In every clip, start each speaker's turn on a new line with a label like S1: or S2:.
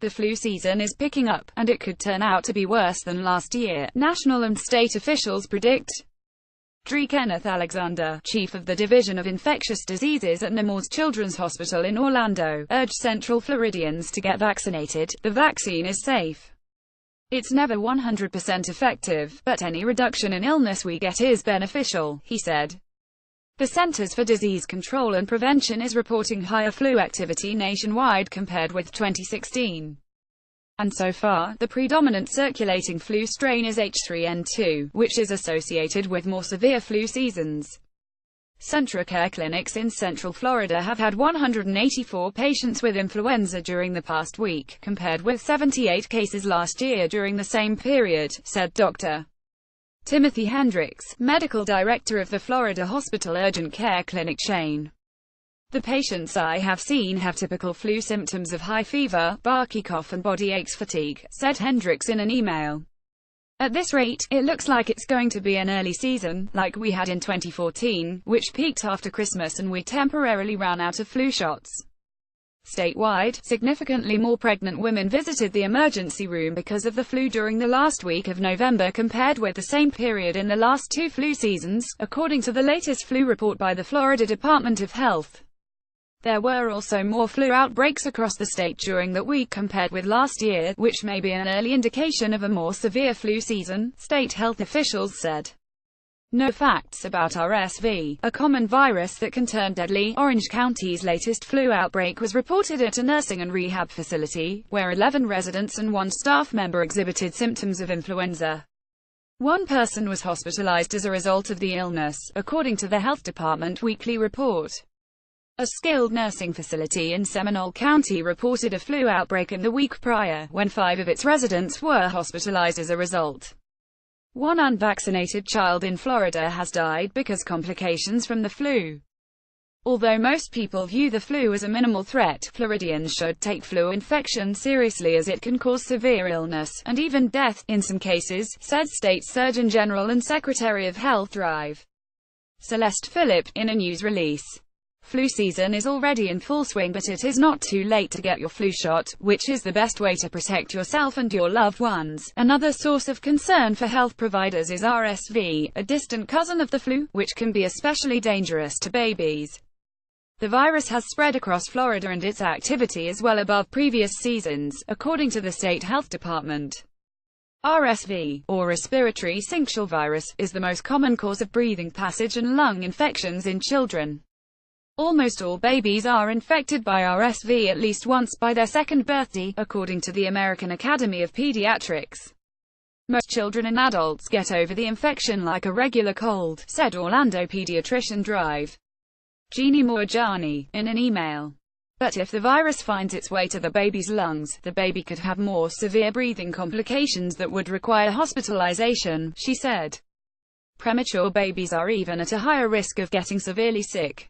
S1: The flu season is picking up, and it could turn out to be worse than last year, national and state officials predict. Dr. Kenneth Alexander, chief of the Division of Infectious Diseases at Nemours Children's Hospital in Orlando, urged Central Floridians to get vaccinated. The vaccine is safe. It's never 100% effective, but any reduction in illness we get is beneficial, he said. The Centers for Disease Control and Prevention is reporting higher flu activity nationwide compared with 2016. And so far, the predominant circulating flu strain is H3N2, which is associated with more severe flu seasons. CentraCare clinics in Central Florida have had 184 patients with influenza during the past week, compared with 78 cases last year during the same period, said Dr. Timothy Hendricks, medical director of the Florida Hospital Urgent Care Clinic chain. The patients I have seen have typical flu symptoms of high fever, barky cough and body aches, fatigue, said Hendricks in an email. At this rate, it looks like it's going to be an early season, like we had in 2014, which peaked after Christmas and we temporarily ran out of flu shots. Statewide, significantly more pregnant women visited the emergency room because of the flu during the last week of November compared with the same period in the last two flu seasons, according to the latest flu report by the Florida Department of Health. There were also more flu outbreaks across the state during that week compared with last year, which may be an early indication of a more severe flu season, state health officials said. No facts about RSV, a common virus that can turn deadly. Orange County's latest flu outbreak was reported at a nursing and rehab facility, where 11 residents and one staff member exhibited symptoms of influenza. One person was hospitalized as a result of the illness, according to the health department weekly report. A skilled nursing facility in Seminole County reported a flu outbreak in the week prior, when 5 of its residents were hospitalized as a result. One unvaccinated child in Florida has died because complications from the flu. Although most people view the flu as a minimal threat, Floridians should take flu infection seriously as it can cause severe illness, and even death, in some cases, said State Surgeon General and Secretary of Health Rev. Celeste Phillip, in a news release. Flu season is already in full swing, but it is not too late to get your flu shot, which is the best way to protect yourself and your loved ones. Another source of concern for health providers is RSV, a distant cousin of the flu, which can be especially dangerous to babies. The virus has spread across Florida and its activity is well above previous seasons, according to the state health department. RSV, or respiratory syncytial virus, is the most common cause of breathing passage and lung infections in children. Almost all babies are infected by RSV at least once by their second birthday, according to the American Academy of Pediatrics. Most children and adults get over the infection like a regular cold, said Orlando pediatrician Drive. Jeannie Moorjani, in an email. But if the virus finds its way to the baby's lungs, the baby could have more severe breathing complications that would require hospitalization, she said. Premature babies are even at a higher risk of getting severely sick.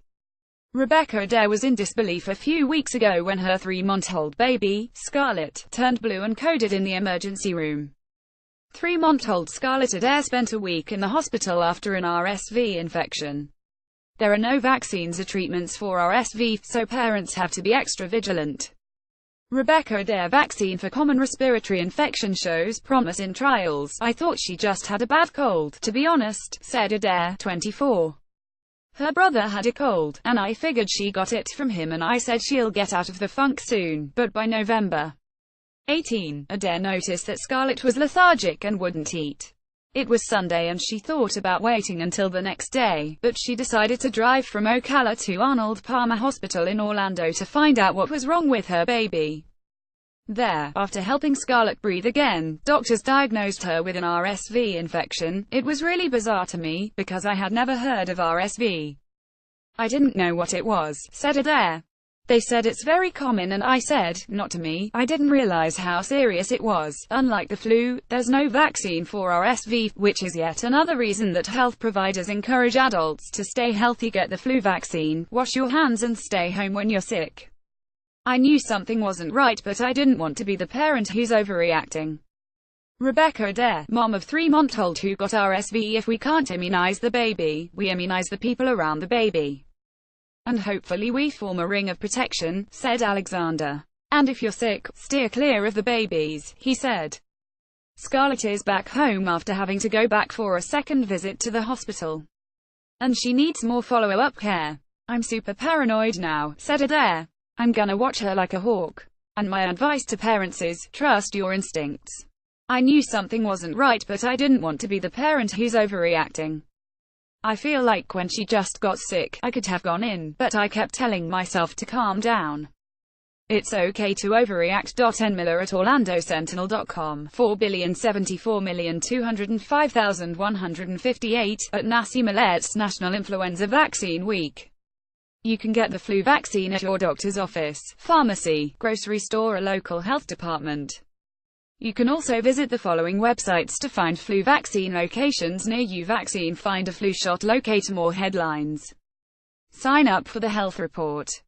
S1: Rebecca Adair was in disbelief a few weeks ago when her 3-month-old baby, Scarlett, turned blue and coded in the emergency room. 3-month-old Scarlett Adair spent a week in the hospital after an RSV infection. There are no vaccines or treatments for RSV, so parents have to be extra vigilant. Rebecca Adair vaccine for common respiratory infection shows promise in trials. I thought she just had a bad cold, to be honest, said Adair, 24. Her brother had a cold, and I figured she got it from him and I said she'll get out of the funk soon, but by November 18, Adair noticed that Scarlett was lethargic and wouldn't eat. It was Sunday and she thought about waiting until the next day, but she decided to drive from Ocala to Arnold Palmer Hospital in Orlando to find out what was wrong with her baby. There, after helping Scarlett breathe again, doctors diagnosed her with an RSV infection. It was really bizarre to me, because I had never heard of RSV. I didn't know what it was, said Adair. They said it's very common and I said, not to me. I didn't realize how serious it was. Unlike the flu, there's no vaccine for RSV, which is yet another reason that health providers encourage adults to stay healthy. Get the flu vaccine, wash your hands and stay home when you're sick. I knew something wasn't right, but I didn't want to be the parent who's overreacting. Rebecca Adair, mom of 3-month-old who got RSV. If we can't immunize the baby, we immunize the people around the baby. And hopefully we form a ring of protection, said Alexander. And if you're sick, steer clear of the babies, he said. Scarlett is back home after having to go back for a second visit to the hospital. And she needs more follow-up care. I'm super paranoid now, said Adair. I'm gonna watch her like a hawk. And my advice to parents is, trust your instincts. I knew something wasn't right, but I didn't want to be the parent who's overreacting. I feel like when she just got sick, I could have gone in, but I kept telling myself to calm down. It's okay to overreact. N. Miller at OrlandoSentinel.com. 4,074,205,158 at Nassim Millet's National Influenza Vaccine Week. You can get the flu vaccine at your doctor's office, pharmacy, grocery store or local health department. You can also visit the following websites to find flu vaccine locations near you. Vaccine Finder, Flu Shot Locator. More headlines. Sign up for the Health Report.